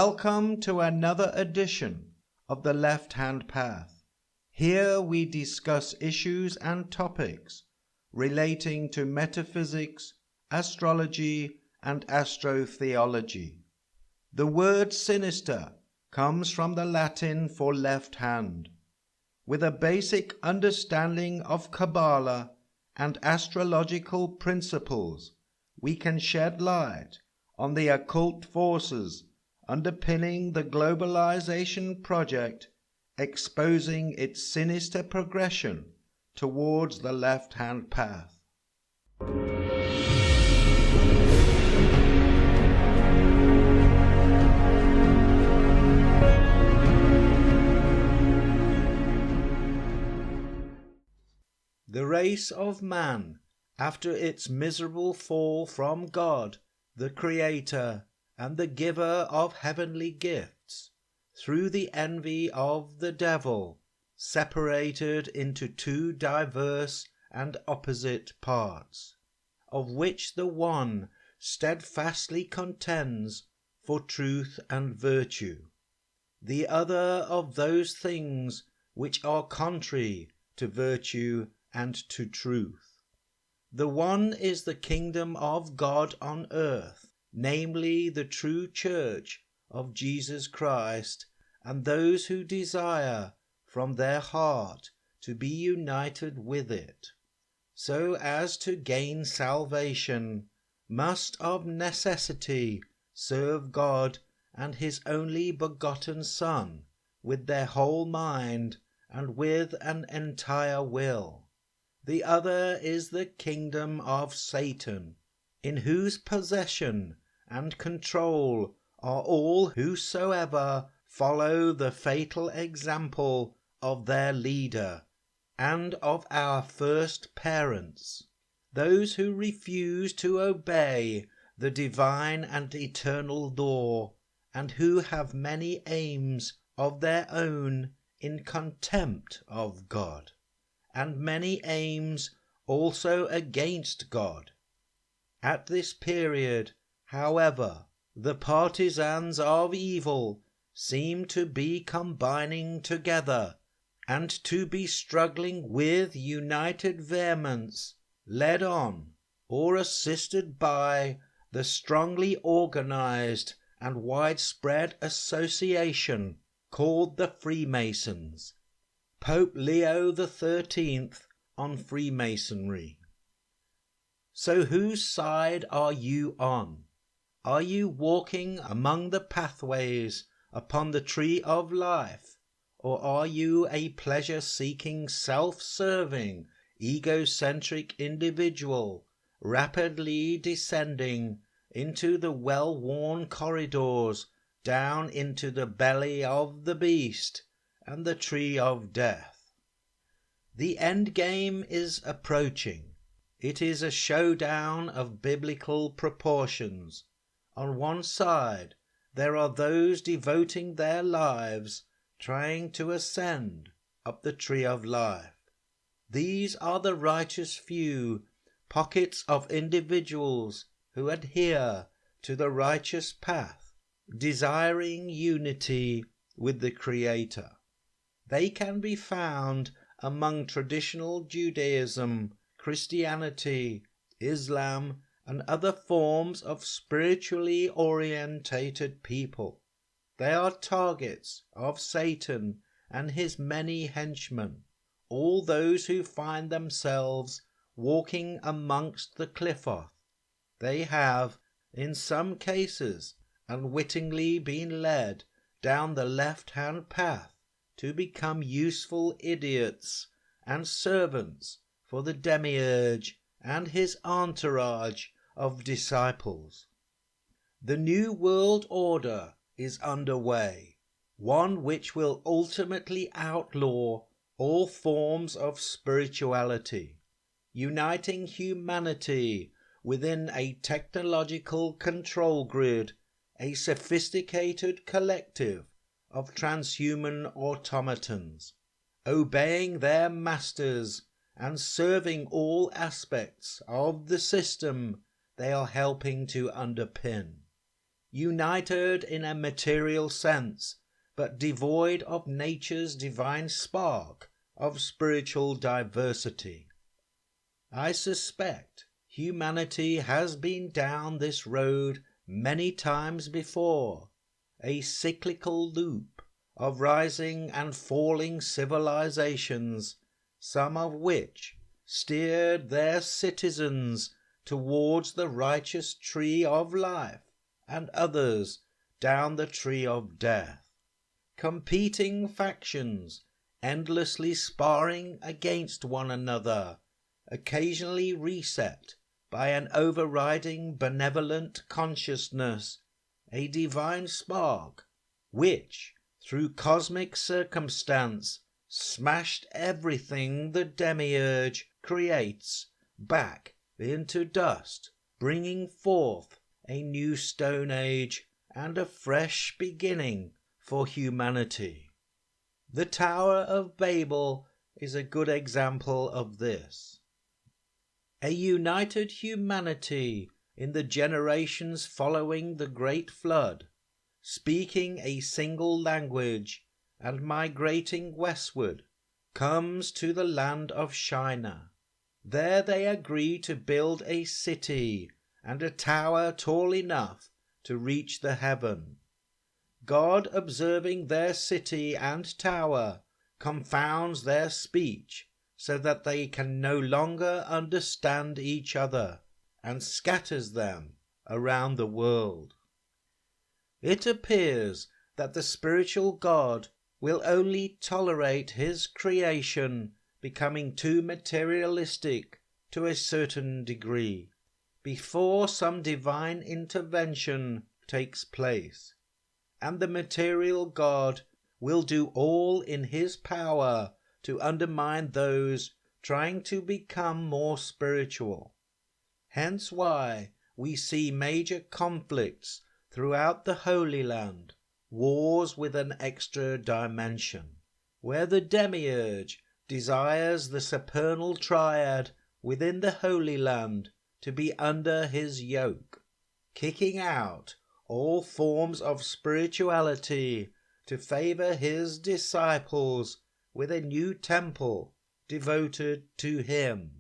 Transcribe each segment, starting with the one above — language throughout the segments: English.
Welcome to another edition of the Left-Hand Path. Here we discuss issues and topics relating to metaphysics, astrology, and astrotheology. The word sinister comes from the Latin for left hand. With a basic understanding of Kabbalah and astrological principles, we can shed light on the occult forces underpinning the globalization project, exposing its sinister progression towards the left-hand path. The race of man, after its miserable fall from God, the Creator and the giver of heavenly gifts, through the envy of the devil, separated into two diverse and opposite parts, of which the one steadfastly contends for truth and virtue, the other of those things which are contrary to virtue and to truth. The one is the kingdom of God on earth, namely the true church of Jesus Christ, and those who desire from their heart to be united with it, so as to gain salvation, must of necessity serve God and his only begotten Son with their whole mind and with an entire will. The other is the kingdom of Satan, in whose possession and control are all whosoever follow the fatal example of their leader and of our first parents, those who refuse to obey the divine and eternal law, and who have many aims of their own in contempt of God, and many aims also against God. At this period, however, the partisans of evil seem to be combining together and to be struggling with united vehemence, led on or assisted by the strongly organized and widespread association called the Freemasons. Pope Leo XIII on Freemasonry. So whose side are you on? Are you walking among the pathways upon the tree of life, or are you a pleasure-seeking, self-serving, egocentric individual rapidly descending into the well-worn corridors down into the belly of the beast and the tree of death? The end game is approaching. It is a showdown of biblical proportions. On one side, there are those devoting their lives trying to ascend up the tree of life. These are the righteous few pockets of individuals who adhere to the righteous path, desiring unity with the Creator. They can be found among traditional Judaism, Christianity, Islam, and other forms of spiritually orientated people. They are targets of Satan and his many henchmen, all those who find themselves walking amongst the Qliphoth. They have, in some cases, unwittingly been led down the left-hand path to become useful idiots and servants for the demiurge and his entourage of disciples. The New World Order is underway, one which will ultimately outlaw all forms of spirituality, uniting humanity within a technological control grid, a sophisticated collective of transhuman automatons, obeying their masters and serving all aspects of the system they are helping to underpin. united in a material sense, but devoid of nature's divine spark of spiritual diversity. I suspect humanity has been down this road many times before, a cyclical loop of rising and falling civilizations, some of which steered their citizens towards the righteous tree of life, and others down the tree of death. Competing factions, endlessly sparring against one another, occasionally reset by an overriding benevolent consciousness, a divine spark, which, through cosmic circumstance, smashed everything the demiurge creates back into dust, bringing forth a new Stone Age and a fresh beginning for humanity. The Tower of Babel is a good example of this. A united humanity in the generations following the Great Flood, speaking a single language and migrating westward, comes to the land of Shinar. There they agree to build a city and a tower tall enough to reach the heaven. God, observing their city and tower, confounds their speech so that they can no longer understand each other, and scatters them around the world. It appears that the spiritual God will only tolerate his creation becoming too materialistic to a certain degree, before some divine intervention takes place, and the material God will do all in his power to undermine those trying to become more spiritual. Hence why we see major conflicts throughout the Holy Land, wars with an extra dimension, where the demiurge desires the supernal triad within the Holy Land to be under his yoke, kicking out all forms of spirituality to favor his disciples with a new temple devoted to him.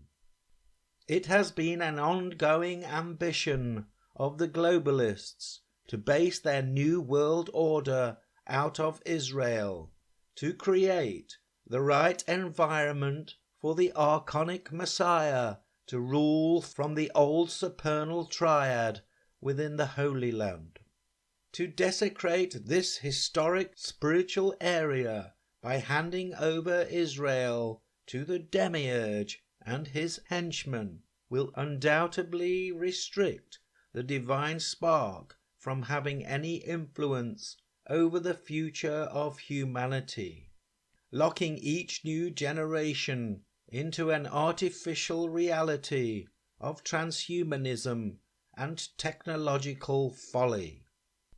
It has been an ongoing ambition of the globalists to base their new world order out of Israel, to create the right environment for the archonic Messiah to rule from the old supernal triad within the Holy Land, to desecrate this historic spiritual area by handing over Israel to the demiurge and his henchmen will undoubtedly restrict the divine spark from having any influence over the future of humanity, locking each new generation into an artificial reality of transhumanism and technological folly.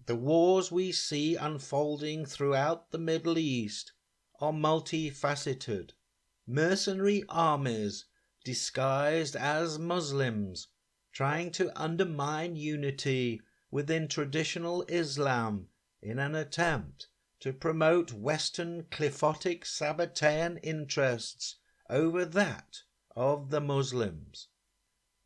The wars we see unfolding throughout the Middle East are multifaceted. Mercenary armies disguised as Muslims trying to undermine unity within traditional Islam in an attempt to promote Western cliphotic Sabbatean interests over that of the Muslims.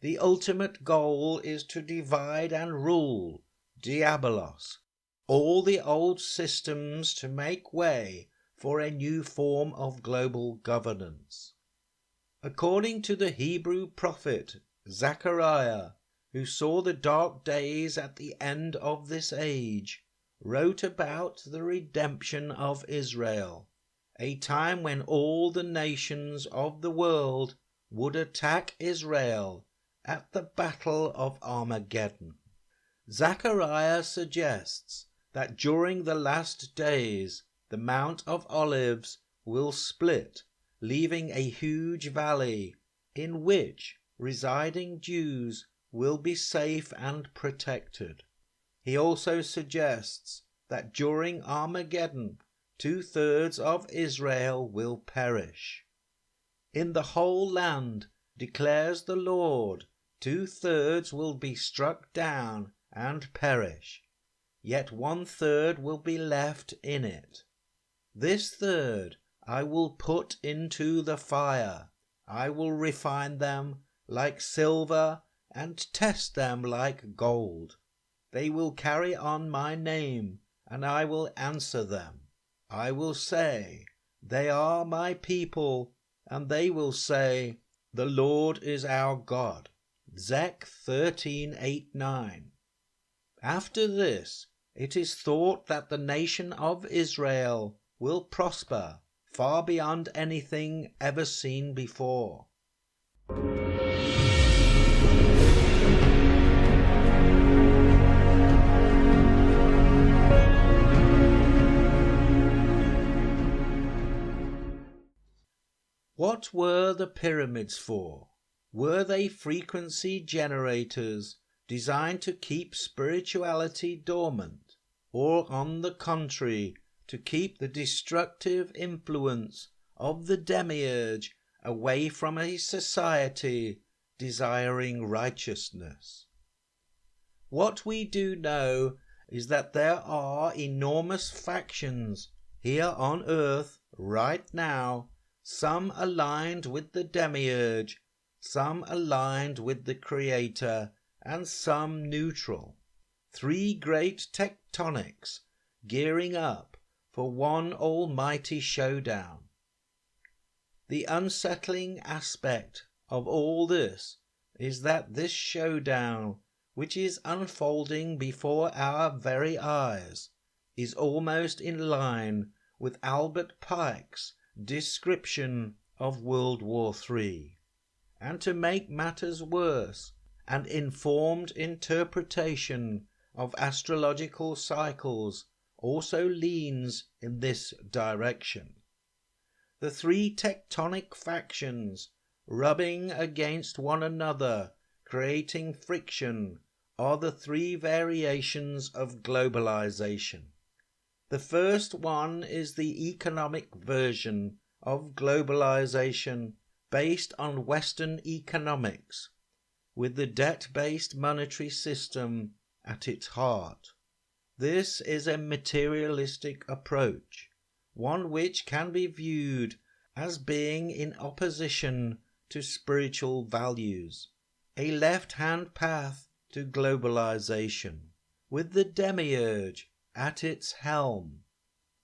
The ultimate goal is to divide and rule, diabolos, all the old systems to make way for a new form of global governance. According to the Hebrew prophet Zechariah, who saw the dark days at the end of this age, wrote about the redemption of Israel, a time when all the nations of the world would attack Israel at the Battle of Armageddon. Zechariah suggests that during the last days the Mount of Olives will split, leaving a huge valley in which residing Jews will be safe and protected. He also suggests that during Armageddon 2/3 of Israel will perish. In the whole land, declares the Lord, 2/3 will be struck down and perish. yet 1/3 will be left in it. This third I will put into the fire. I will refine them like silver and test them like gold. They will carry on my name, and I will answer them. I will say, they are my people, and they will say, the Lord is our God. Zech 13:8-9. After this, it is thought that the nation of Israel will prosper far beyond anything ever seen before. What were the pyramids for? Were they frequency generators designed to keep spirituality dormant, or on the contrary, to keep the destructive influence of the demiurge away from a society desiring righteousness? What we do know is that there are enormous factions here on earth right now, some aligned with the demiurge, some aligned with the creator, and some neutral. 3 great tectonics gearing up for one almighty showdown. The unsettling aspect of all this is that this showdown, which is unfolding before our very eyes, is almost in line with Albert Pike's description of World War III. And to make matters worse, an informed interpretation of astrological cycles also leans in this direction. The 3 tectonic factions rubbing against one another, creating friction, are the 3 variations of globalization. The first one is the economic version of globalization based on Western economics, with the debt-based monetary system at its heart. This is a materialistic approach, one which can be viewed as being in opposition to spiritual values, a left-hand path to globalization, with the demiurge at its helm.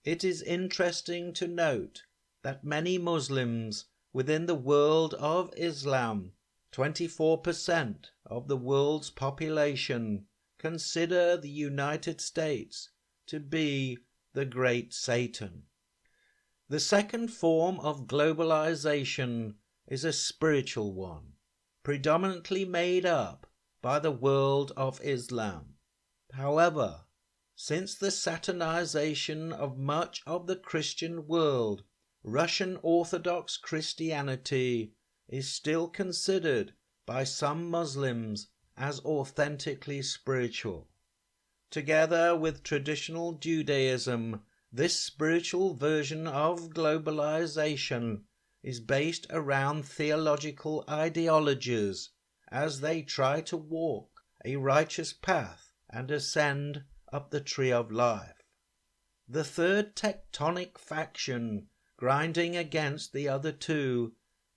It is interesting to note that many Muslims within the world of Islam, 24% of the world's population, consider the United States to be the great Satan. The second form of globalization is a spiritual one, predominantly made up by the world of Islam. However, since the Satanization of much of the Christian world, Russian Orthodox Christianity is still considered by some Muslims as authentically spiritual. Together with traditional Judaism, this spiritual version of globalization is based around theological ideologies as they try to walk a righteous path and ascend up the tree of life. The third tectonic faction, grinding against the other 2,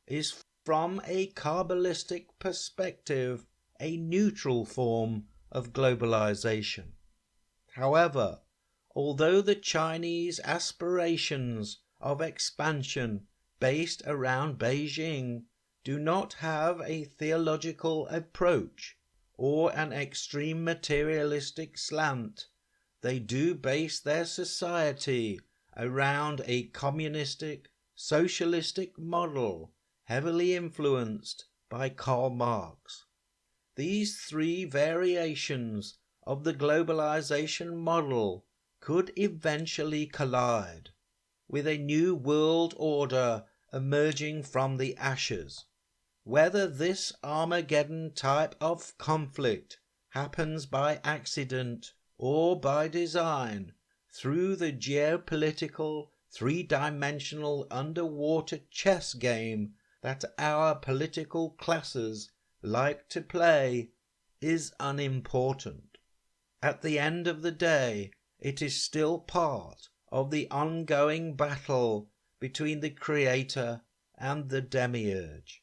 is from a Kabbalistic perspective a neutral form of globalization. However, although the Chinese aspirations of expansion based around Beijing do not have a theological approach or an extreme materialistic slant, they do base their society around a communistic, socialistic model heavily influenced by Karl Marx. These 3 variations of the globalization model could eventually collide, with a new world order emerging from the ashes. Whether this Armageddon type of conflict happens by accident or by design through the geopolitical 3-dimensional underwater chess game that our political classes like to play is unimportant. At the end of the day, it is still part of the ongoing battle between the Creator and the Demiurge.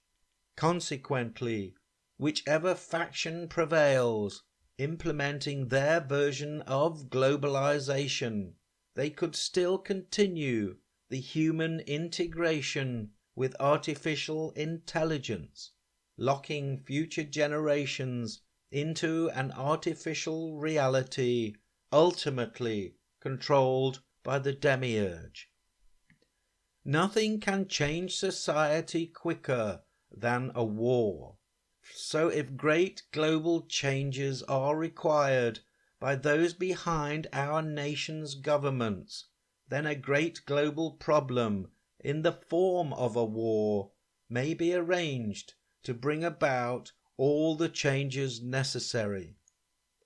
Consequently, whichever faction prevails, implementing their version of globalization, they could still continue the human integration with artificial intelligence, locking future generations into an artificial reality ultimately controlled by the Demiurge. Nothing can change society quicker than a war. So if great global changes are required by those behind our nation's governments, then a great global problem in the form of a war may be arranged to bring about all the changes necessary.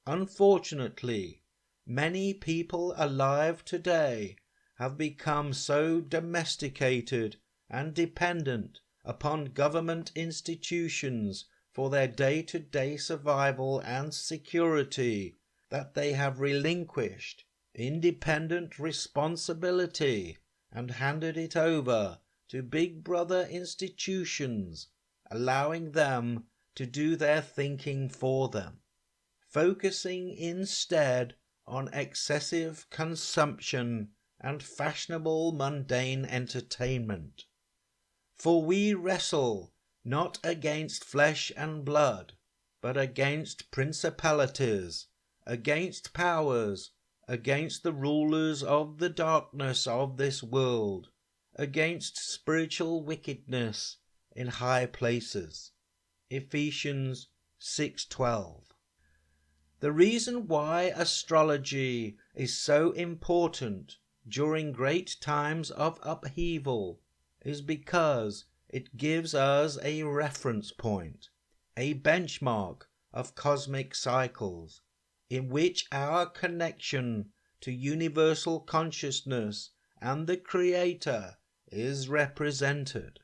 Unfortunately, many people alive today have become so domesticated and dependent upon government institutions for their day-to-day survival and security that they have relinquished independent responsibility and handed it over to big brother institutions, allowing them to do their thinking for them, focusing instead on excessive consumption and fashionable mundane entertainment. For we wrestle not against flesh and blood, but against principalities, against powers, against the rulers of the darkness of this world, against spiritual wickedness in high places. Ephesians 6:12. The reason why astrology is so important during great times of upheaval is because it gives us a reference point, a benchmark of cosmic cycles, in which our connection to universal consciousness and the Creator is represented.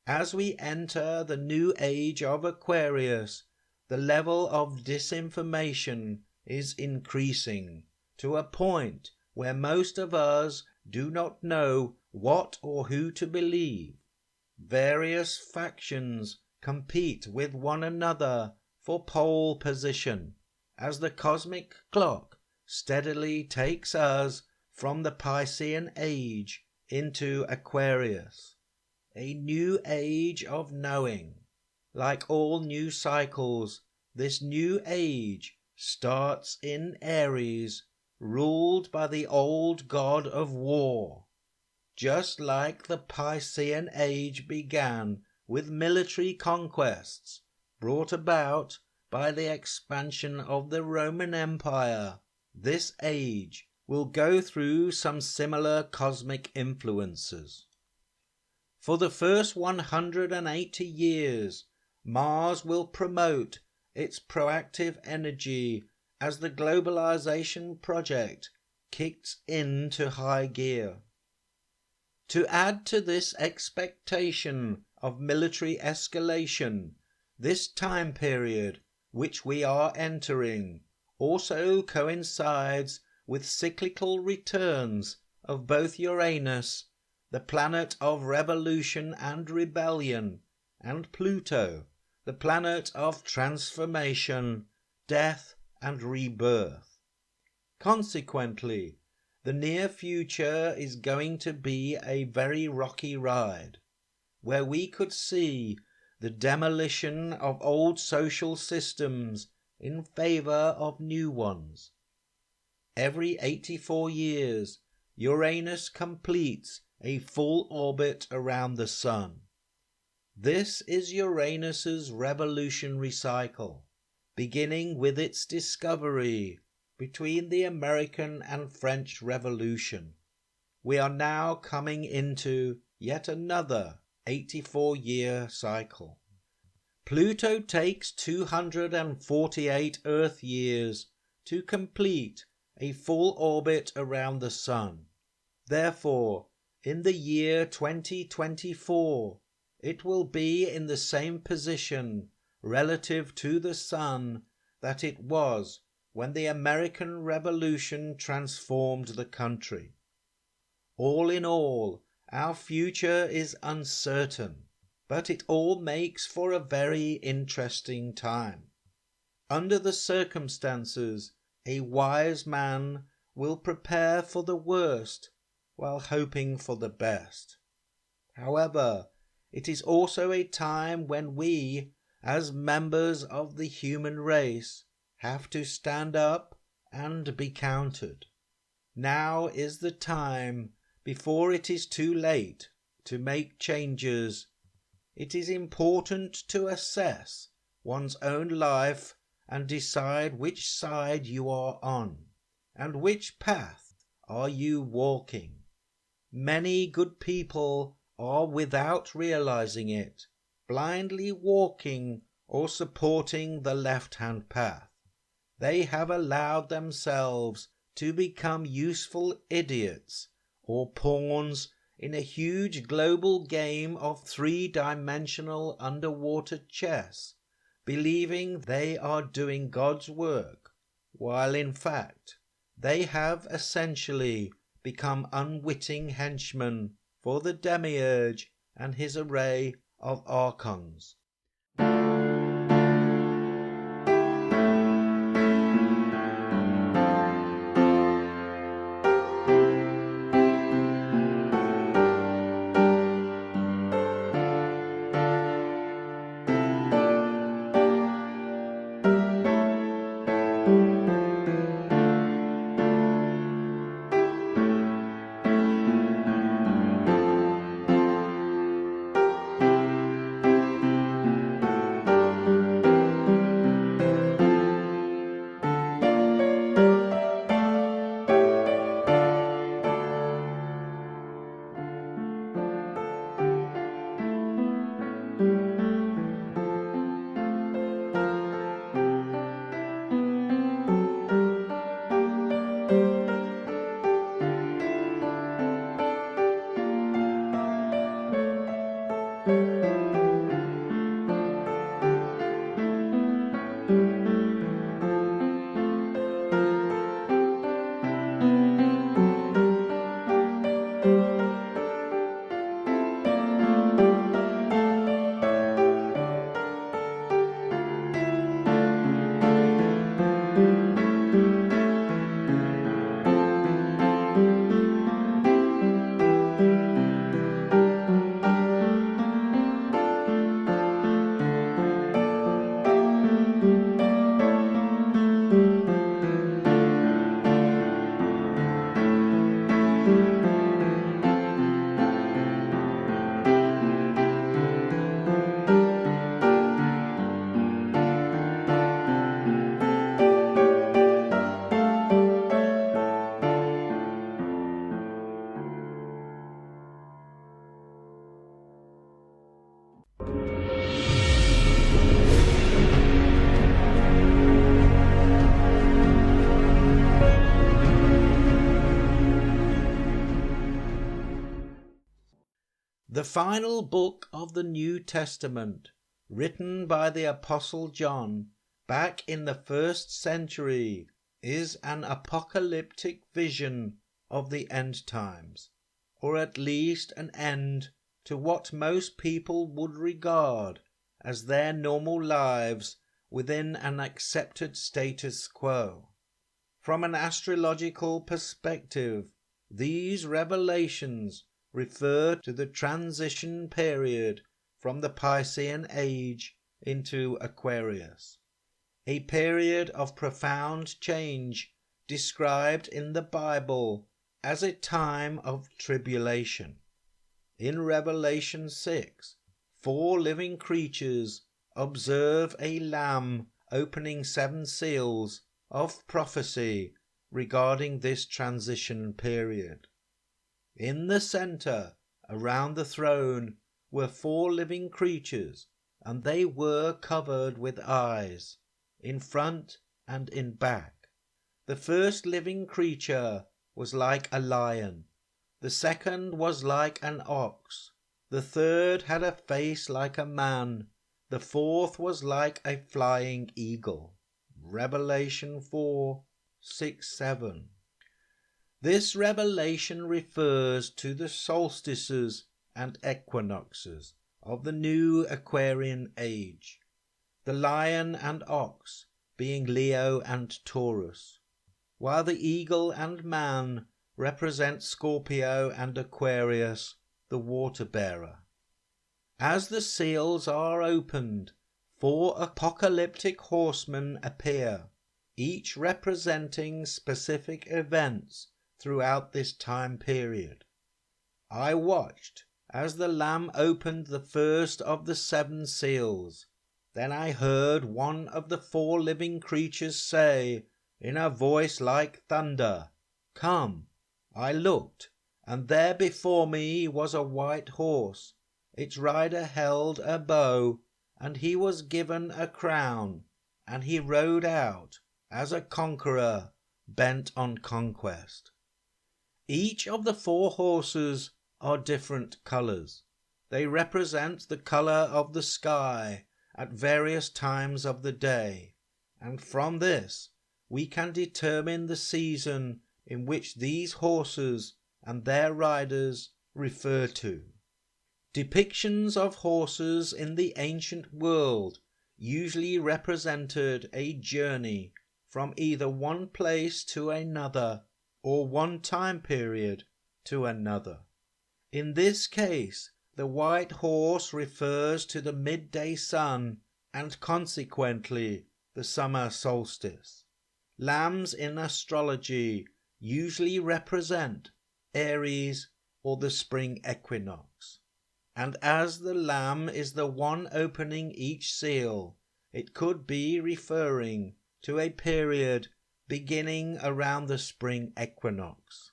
As we enter the new age of Aquarius, the level of disinformation is increasing to a point where most of us do not know what or who to believe. Various factions compete with one another for pole position as the cosmic clock steadily takes us from the Piscean age into Aquarius, a new age of knowing. Like all new cycles, this new age starts in Aries, ruled by the old god of war. Just like the Piscean age began with military conquests brought about by the expansion of the Roman Empire, this age will go through some similar cosmic influences. For the first 180 years, Mars will promote its proactive energy as the globalization project kicks into high gear. To add to this expectation of military escalation, this time period which we are entering also coincides with cyclical returns of both Uranus, the planet of revolution and rebellion, and Pluto, the planet of transformation, death, and rebirth. Consequently, the near future is going to be a very rocky ride, where we could see the demolition of old social systems in favor of new ones. Every 84 years, Uranus completes a full orbit around the Sun. This is Uranus's revolutionary cycle, beginning with its discovery between the American and French Revolution. We are now coming into yet another 84-year cycle. Pluto takes 248 Earth years to complete a full orbit around the Sun. Therefore, in the year 2024, it will be in the same position relative to the Sun that it was when the American Revolution transformed the country. All in all, our future is uncertain, but it all makes for a very interesting time. Under the circumstances, a wise man will prepare for the worst while hoping for the best. However, it is also a time when we, as members of the human race, have to stand up and be counted. Now is the time, before it is too late, to make changes. It is important to assess one's own life and decide which side you are on, and which path are you walking. Many good people are, without realizing it, blindly walking or supporting the left-hand path. They have allowed themselves to become useful idiots or pawns in a huge global game of three-dimensional underwater chess, believing they are doing God's work, while in fact they have essentially become unwitting henchmen for the demiurge and his array of archons. The final book of the New Testament, written by the Apostle John back in the 1st century, is an apocalyptic vision of the end times, or at least an end to what most people would regard as their normal lives within an accepted status quo. From an astrological perspective, these revelations refer to the transition period from the Piscean age into Aquarius, a period of profound change described in the Bible as a time of tribulation. In Revelation 6, 4 living creatures observe a lamb opening 7 seals of prophecy regarding this transition period. In the center, around the throne, were 4 living creatures, and they were covered with eyes, in front and in back. The first living creature was like a lion, the second was like an ox, the third had a face like a man, the fourth was like a flying eagle. Revelation 4, 6, 7. This revelation refers to the solstices and equinoxes of the new Aquarian age, the lion and ox being Leo and Taurus, while the eagle and man represent Scorpio and Aquarius, the water bearer. As the seals are opened, 4 apocalyptic horsemen appear, each representing specific events throughout this time period. I watched as the Lamb opened the first of the 7 seals. Then I heard one of the 4 living creatures say, in a voice like thunder, "Come." I looked, and there before me was a white horse. Its rider held a bow, and he was given a crown, and he rode out as a conqueror bent on conquest. Each of the 4 horses are different colours. They represent the colour of the sky at various times of the day, and from this we can determine the season in which these horses and their riders refer to. Depictions of horses in the ancient world usually represented a journey from either one place to another or one time period to another. In this case, the white horse refers to the midday sun and consequently the summer solstice. Lambs in astrology usually represent Aries or the spring equinox. And as the lamb is the one opening each seal, it could be referring to a period beginning around the spring equinox.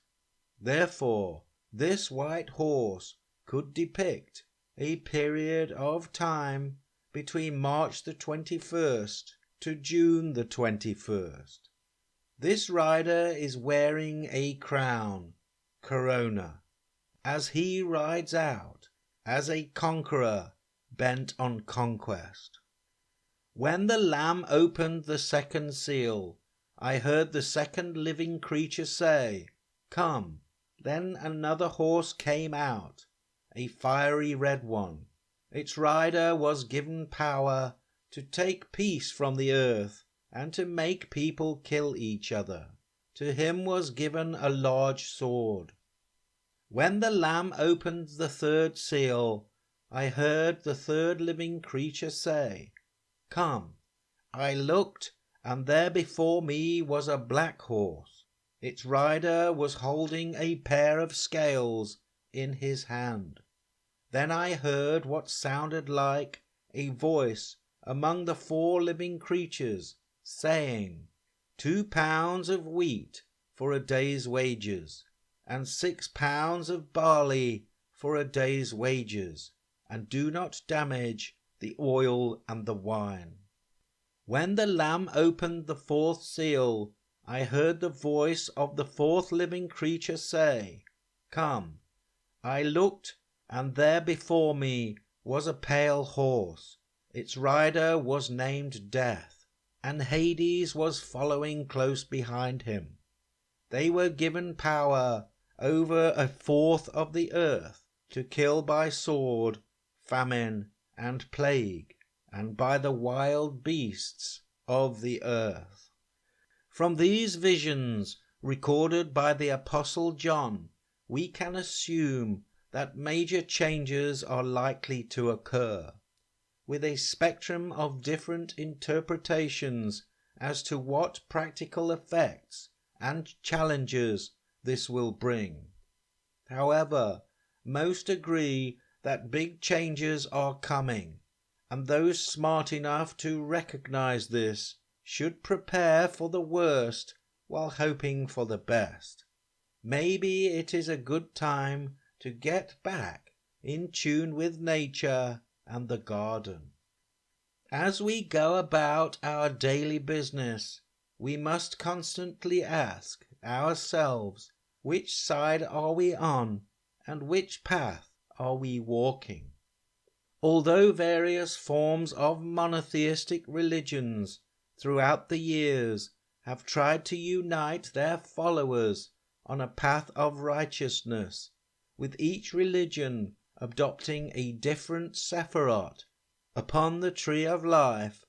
Therefore, this white horse could depict a period of time between March the 21st to June the 21st. This rider is wearing a crown, corona, as he rides out as a conqueror bent on conquest. When the Lamb opened the 2nd seal, I heard the 2nd living creature say, "Come." Then another horse came out, a fiery red one. Its rider was given power to take peace from the earth and to make people kill each other. To him was given a large sword. When the Lamb opened the 3rd seal, I heard the 3rd living creature say, "Come." I looked, and there before me was a black horse. Its rider was holding a pair of scales in his hand. Then I heard what sounded like a voice among the 4 living creatures, saying, 2 pounds of wheat for a day's wages, and 6 pounds of barley for a day's wages, and do not damage the oil and the wine. When the Lamb opened the 4th seal, I heard the voice of the 4th living creature say, "Come." I looked, and there before me was a pale horse. Its rider was named Death, and Hades was following close behind him. They were given power over 1/4 of the earth to kill by sword, famine, and plague, and by the wild beasts of the earth. From these visions recorded by the Apostle John, we can assume that major changes are likely to occur, with a spectrum of different interpretations as to what practical effects and challenges this will bring. However, most agree that big changes are coming, and those smart enough to recognize this should prepare for the worst while hoping for the best. Maybe it is a good time to get back in tune with nature and the garden. As we go about our daily business, we must constantly ask ourselves, which side are we on and which path are we walking? Although various forms of monotheistic religions throughout the years have tried to unite their followers on a path of righteousness, with each religion adopting a different Sephiroth upon the tree of life,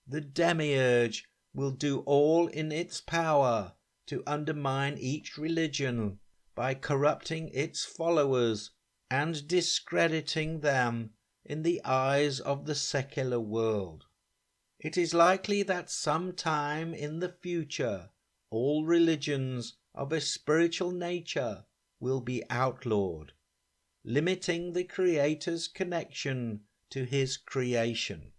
the demiurge will do all in its power to undermine each religion by corrupting its followers and discrediting them in the eyes of the secular world. It is likely that some time in the future all religions of a spiritual nature will be outlawed, limiting the Creator's connection to his creation,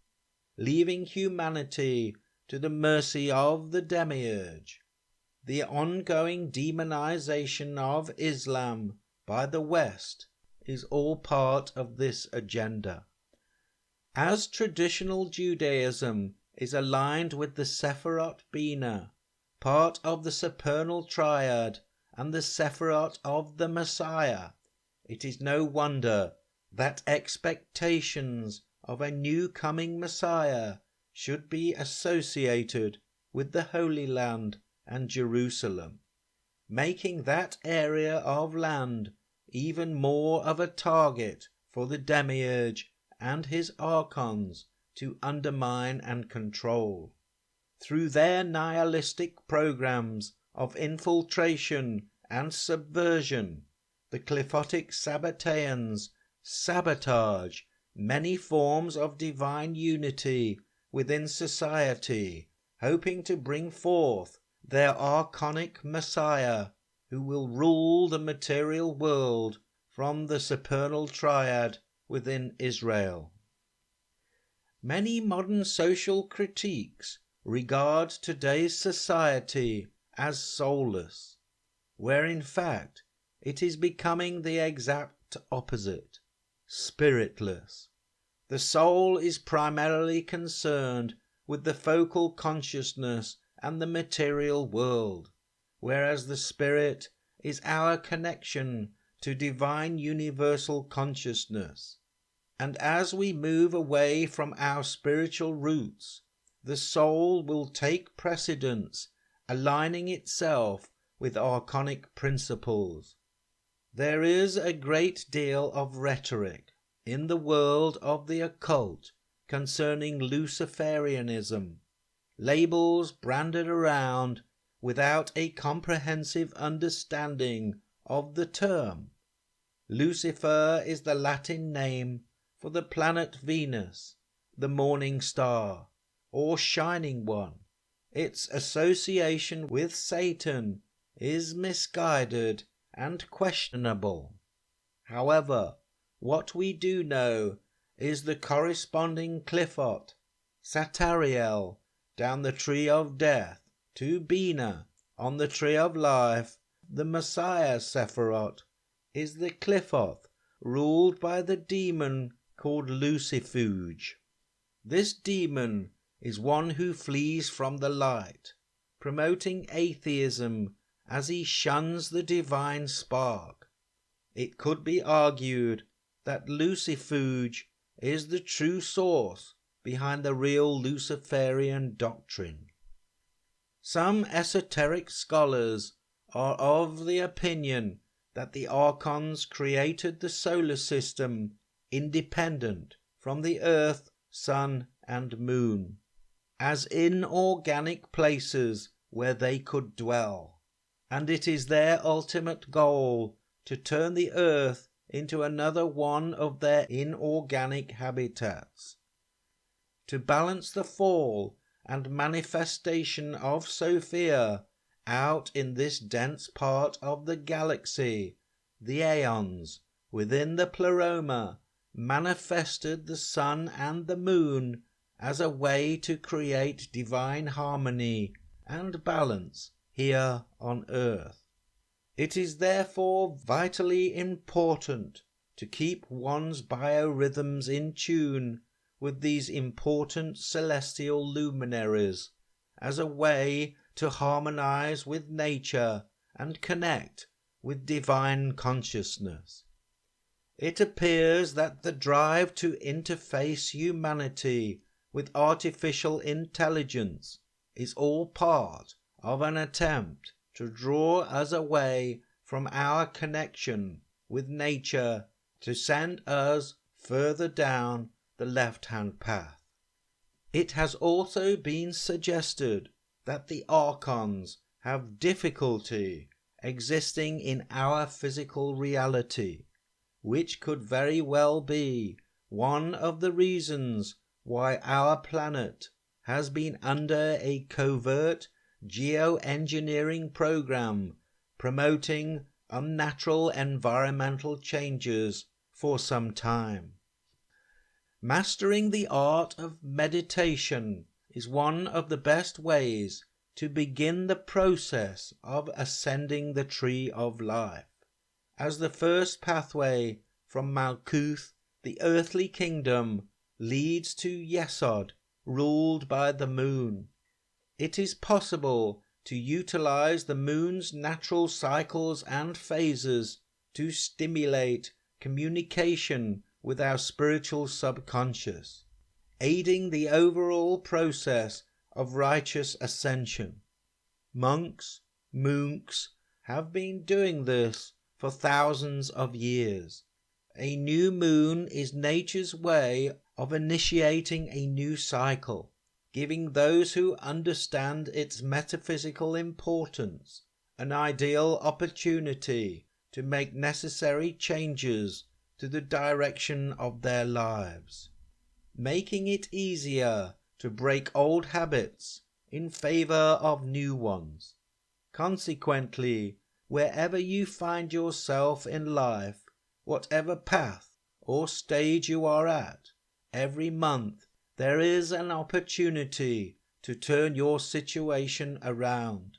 leaving humanity to the mercy of the demiurge. The ongoing demonization of Islam by the West is all part of this agenda. As traditional Judaism is aligned with the Sephiroth Bina, part of the supernal triad and the Sephiroth of the Messiah, it is no wonder that expectations of a new coming Messiah should be associated with the Holy Land and Jerusalem, making that area of land even more of a target for the demiurge and his archons to undermine and control. Through their nihilistic programs of infiltration and subversion, the Qliphothic Sabbateans sabotage many forms of divine unity within society, hoping to bring forth their archonic Messiah, who will rule the material world from the supernal triad within Israel. Many modern social critiques regard today's society as soulless, where in fact it is becoming the exact opposite, spiritless. The soul is primarily concerned with the focal consciousness and the material world, whereas the spirit is our connection to divine universal consciousness. And as we move away from our spiritual roots, the soul will take precedence, aligning itself with archonic principles. There is a great deal of rhetoric in the world of the occult concerning Luciferianism, labels branded around without a comprehensive understanding of the term. Lucifer is the Latin name for the planet Venus, the morning star, or shining one. Its association with Satan is misguided and questionable. However, what we do know is the corresponding Qliphot, Satariel, down the tree of death, to Bina, on the tree of life. The Messiah Sephiroth is the Qliphoth, ruled by the demon called Lucifuge. This demon is one who flees from the light, promoting atheism as he shuns the divine spark. It could be argued that Lucifuge is the true source behind the real Luciferian doctrine. Some esoteric scholars are of the opinion that the archons created the solar system independent from the earth, sun, and moon, as inorganic places where they could dwell, and it is their ultimate goal to turn the earth into another one of their inorganic habitats. To balance the fall and manifestation of Sophia out in this dense part of the galaxy, the Aeons within the Pleroma manifested the sun and the moon as a way to create divine harmony and balance here on earth. It is therefore vitally important to keep one's biorhythms in tune with these important celestial luminaries as a way to harmonize with nature and connect with divine consciousness. It appears that the drive to interface humanity with artificial intelligence is all part of an attempt to draw us away from our connection with nature, to send us further down the left-hand path. It has also been suggested that the archons have difficulty existing in our physical reality, which could very well be one of the reasons why our planet has been under a covert geoengineering program promoting unnatural environmental changes for some time. Mastering the art of meditation is one of the best ways to begin the process of ascending the tree of life, as the first pathway from Malkuth, the earthly kingdom, leads to Yesod, ruled by the moon. It is possible to utilize the moon's natural cycles and phases to stimulate communication with our spiritual subconscious, aiding the overall process of righteous ascension. Monks, moonks have been doing this for thousands of years. A new moon is nature's way of initiating a new cycle, giving those who understand its metaphysical importance an ideal opportunity to make necessary changes to the direction of their lives, making it easier to break old habits in favor of new ones. Consequently, wherever you find yourself in life, whatever path or stage you are at, every month there is an opportunity to turn your situation around.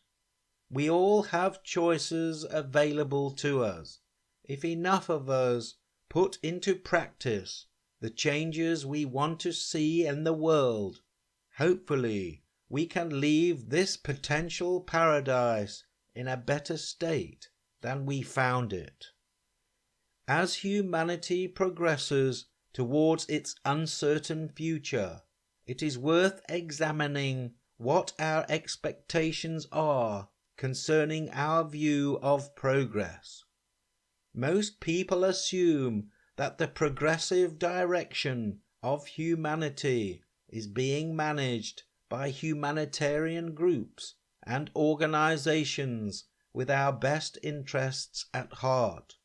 We all have choices available to us, if enough of us put into practice the changes we want to see in the world. Hopefully, we can leave this potential paradise in a better state than we found it. As humanity progresses towards its uncertain future, it is worth examining what our expectations are concerning our view of progress. Most people assume that the progressive direction of humanity is being managed by humanitarian groups and organizations with our best interests at heart.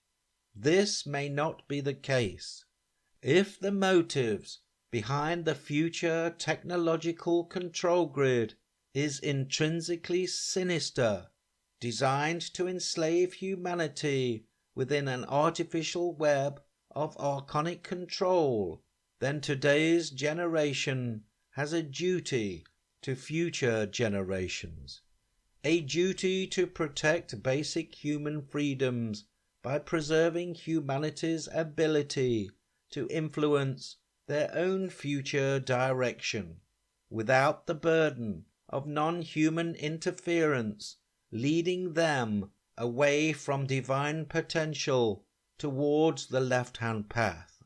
This may not be the case. If the motives behind the future technological control grid is intrinsically sinister, designed to enslave humanity within an artificial web of archonic control, then today's generation has a duty to future generations, a duty to protect basic human freedoms by preserving humanity's ability to influence their own future direction without the burden of non-human interference leading them away from divine potential towards the left-hand path.